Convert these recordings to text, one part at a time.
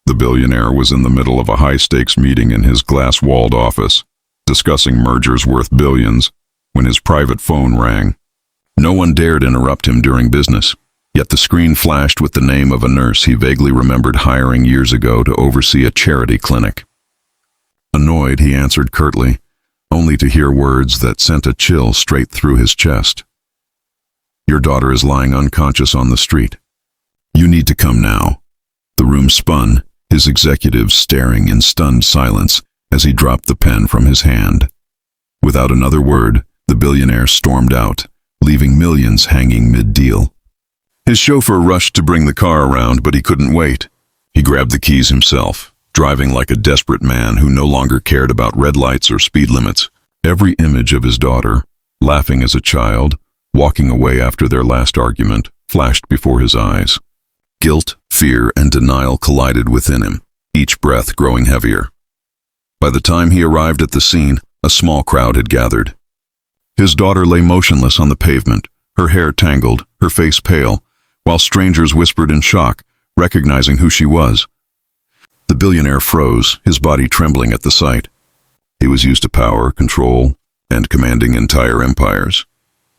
The billionaire was in the middle of a high-stakes meeting in his glass-walled office, discussing mergers worth billions, when his private phone rang. No one dared interrupt him during business, yet the screen flashed with the name of a nurse he vaguely remembered hiring years ago to oversee a charity clinic. Annoyed, he answered curtly, only to hear words that sent a chill straight through his chest. "Your daughter is lying unconscious on the street. You need to come now." The room spun, his executives staring in stunned silence as he dropped the pen from his hand. Without another word, the billionaire stormed out, leaving millions hanging mid-deal. His chauffeur rushed to bring the car around, but he couldn't wait. He grabbed the keys himself, driving like a desperate man who no longer cared about red lights or speed limits. Every image of his daughter, laughing as a child, walking away after their last argument, flashed before his eyes. Guilt, fear, and denial collided within him, each breath growing heavier. By the time he arrived at the scene, a small crowd had gathered. His daughter lay motionless on the pavement, her hair tangled, her face pale, while strangers whispered in shock, recognizing who she was. The billionaire froze, his body trembling at the sight. He was used to power, control, and commanding entire empires.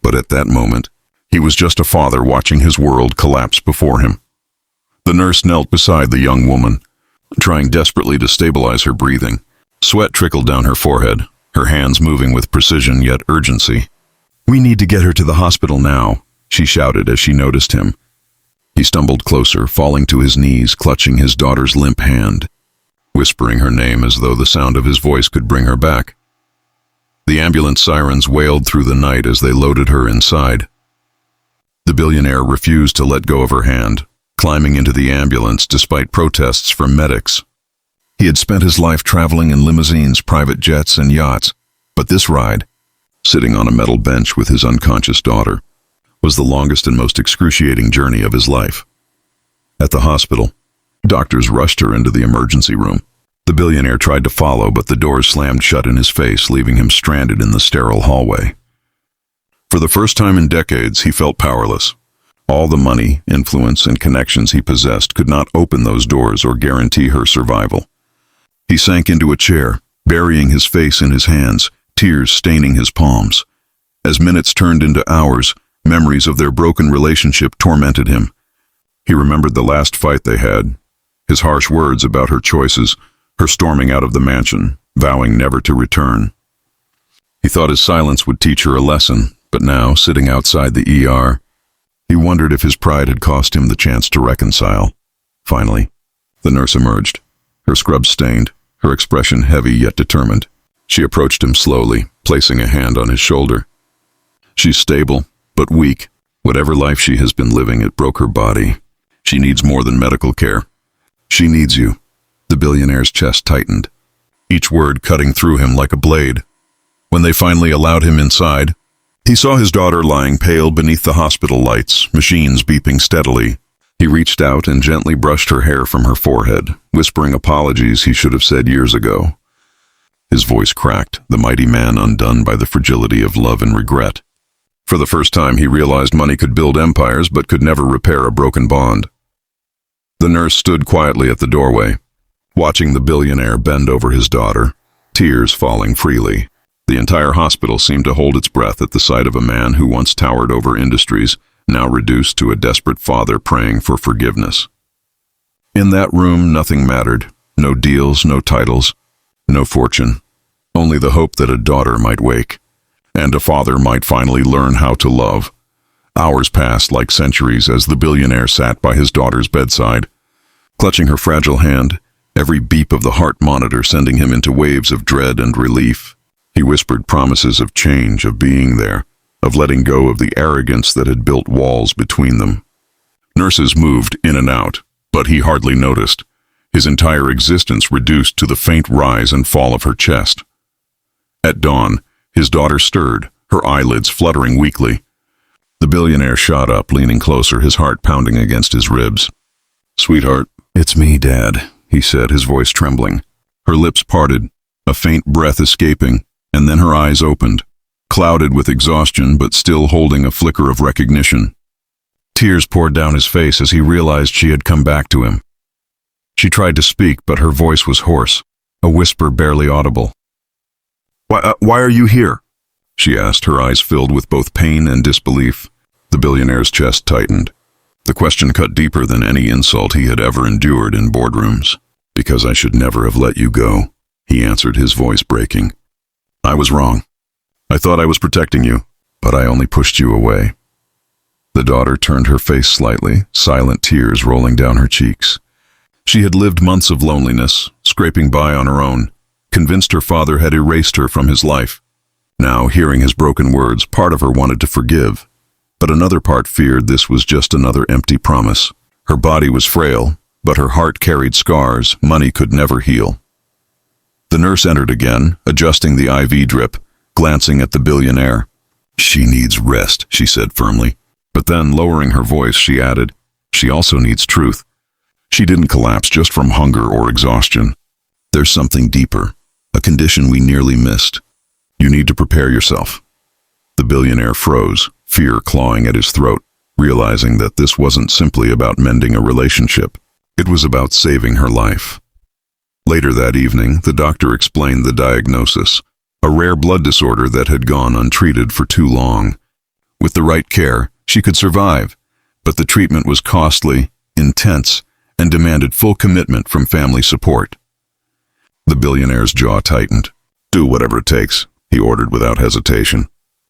But at that moment, he was just a father watching his world collapse before him. The nurse knelt beside the young woman, trying desperately to stabilize her breathing. Sweat trickled down her forehead, her hands moving with precision yet urgency. "We need to get her to the hospital now," she shouted as she noticed him. He stumbled closer, falling to his knees, clutching his daughter's limp hand, whispering her name as though the sound of his voice could bring her back. The ambulance sirens wailed through the night as they loaded her inside. The billionaire refused to let go of her hand, climbing into the ambulance despite protests from medics. He had spent his life traveling in limousines, private jets, and yachts, but this ride, sitting on a metal bench with his unconscious daughter, was the longest and most excruciating journey of his life. At the hospital, doctors rushed her into the emergency room. The billionaire tried to follow, but the doors slammed shut in his face, leaving him stranded in the sterile hallway. For the first time in decades, he felt powerless. All the money, influence, and connections he possessed could not open those doors or guarantee her survival. He sank into a chair, burying his face in his hands, tears staining his palms. As minutes turned into hours, memories of their broken relationship tormented him. He remembered the last fight they had, his harsh words about her choices, her storming out of the mansion, vowing never to return. He thought his silence would teach her a lesson, but now, sitting outside the ER, he wondered if his pride had cost him the chance to reconcile. Finally, the nurse emerged, her scrubs stained, her expression heavy yet determined. She approached him slowly, placing a hand on his shoulder. "She's stable, but weak. Whatever life she has been living, it broke her body. She needs more than medical care. She needs you." The billionaire's chest tightened, each word cutting through him like a blade. When they finally allowed him inside, he saw his daughter lying pale beneath the hospital lights, machines beeping steadily. He reached out and gently brushed her hair from her forehead, whispering apologies he should have said years ago. His voice cracked, the mighty man undone by the fragility of love and regret. For the first time, he realized money could build empires but could never repair a broken bond. The nurse stood quietly at the doorway, watching the billionaire bend over his daughter, tears falling freely. The entire hospital seemed to hold its breath at the sight of a man who once towered over industries, now reduced to a desperate father praying for forgiveness. In that room, nothing mattered. No deals, no titles, no fortune. Only the hope that a daughter might wake, and a father might finally learn how to love. Hours passed like centuries as the billionaire sat by his daughter's bedside, clutching her fragile hand, every beep of the heart monitor sending him into waves of dread and relief. He whispered promises of change, of being there, of letting go of the arrogance that had built walls between them. Nurses moved in and out, but he hardly noticed, his entire existence reduced to the faint rise and fall of her chest. At dawn, his daughter stirred, her eyelids fluttering weakly. The billionaire shot up, leaning closer, his heart pounding against his ribs. "Sweetheart, it's me, Dad," he said, his voice trembling. Her lips parted, a faint breath escaping, and then her eyes opened, clouded with exhaustion but still holding a flicker of recognition. Tears poured down his face as he realized she had come back to him. She tried to speak, but her voice was hoarse, a whisper barely audible. Why are you here?" she asked, her eyes filled with both pain and disbelief. The billionaire's chest tightened. The question cut deeper than any insult he had ever endured in boardrooms. "Because I should never have let you go," he answered, his voice breaking. "I was wrong. I thought I was protecting you, but I only pushed you away." The daughter turned her face slightly, silent tears rolling down her cheeks. She had lived months of loneliness, scraping by on her own, convinced her father had erased her from his life. Now, hearing his broken words, part of her wanted to forgive, but another part feared this was just another empty promise. Her body was frail, but her heart carried scars money could never heal. The nurse entered again, adjusting the IV drip, glancing at the billionaire. "She needs rest," she said firmly. But then, lowering her voice, she added, "She also needs truth. She didn't collapse just from hunger or exhaustion. There's something deeper, a condition we nearly missed. You need to prepare yourself." The billionaire froze, fear clawing at his throat, realizing that this wasn't simply about mending a relationship. It was about saving her life. Later that evening, the doctor explained the diagnosis, a rare blood disorder that had gone untreated for too long. With the right care, she could survive, but the treatment was costly, intense, and demanded full commitment from family support. The billionaire's jaw tightened. "Do whatever it takes," he ordered without hesitation.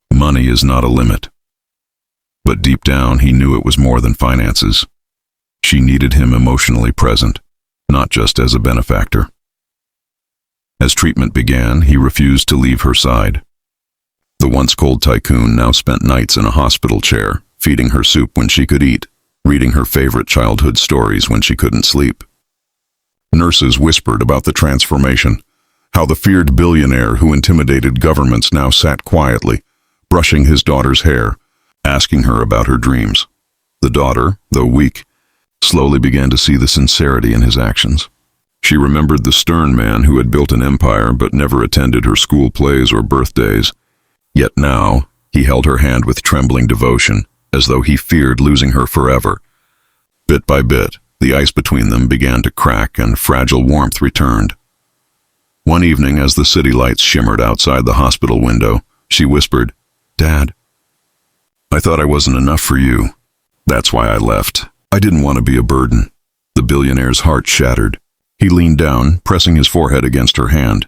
Money is not a limit. But deep down, he knew it was more than finances. She needed him emotionally present, not just as a benefactor. As treatment began, he refused to leave her side. The once cold tycoon now spent nights in a hospital chair, feeding her soup when she could eat, reading her favorite childhood stories when she couldn't sleep. Nurses whispered about the transformation, how the feared billionaire who intimidated governments now sat quietly, brushing his daughter's hair, asking her about her dreams. The daughter, though weak, slowly began to see the sincerity in his actions. She remembered the stern man who had built an empire but never attended her school plays or birthdays. Yet now, he held her hand with trembling devotion, as though he feared losing her forever. Bit by bit, the ice between them began to crack and fragile warmth returned. One evening, as the city lights shimmered outside the hospital window, she whispered, "Dad, I thought I wasn't enough for you. That's why I left. I didn't want to be a burden." The billionaire's heart shattered. He leaned down, pressing his forehead against her hand.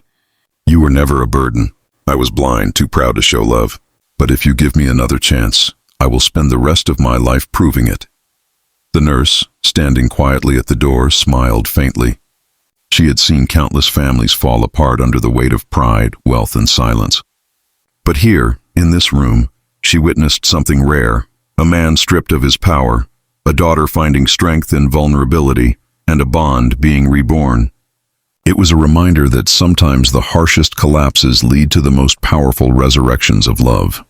"You were never a burden. I was blind, too proud to show love. But if you give me another chance, I will spend the rest of my life proving it." The nurse, standing quietly at the door, smiled faintly. She had seen countless families fall apart under the weight of pride, wealth, and silence. But here, in this room, she witnessed something rare, a man stripped of his power, a daughter finding strength in vulnerability, and a bond being reborn. It was a reminder that sometimes the harshest collapses lead to the most powerful resurrections of love.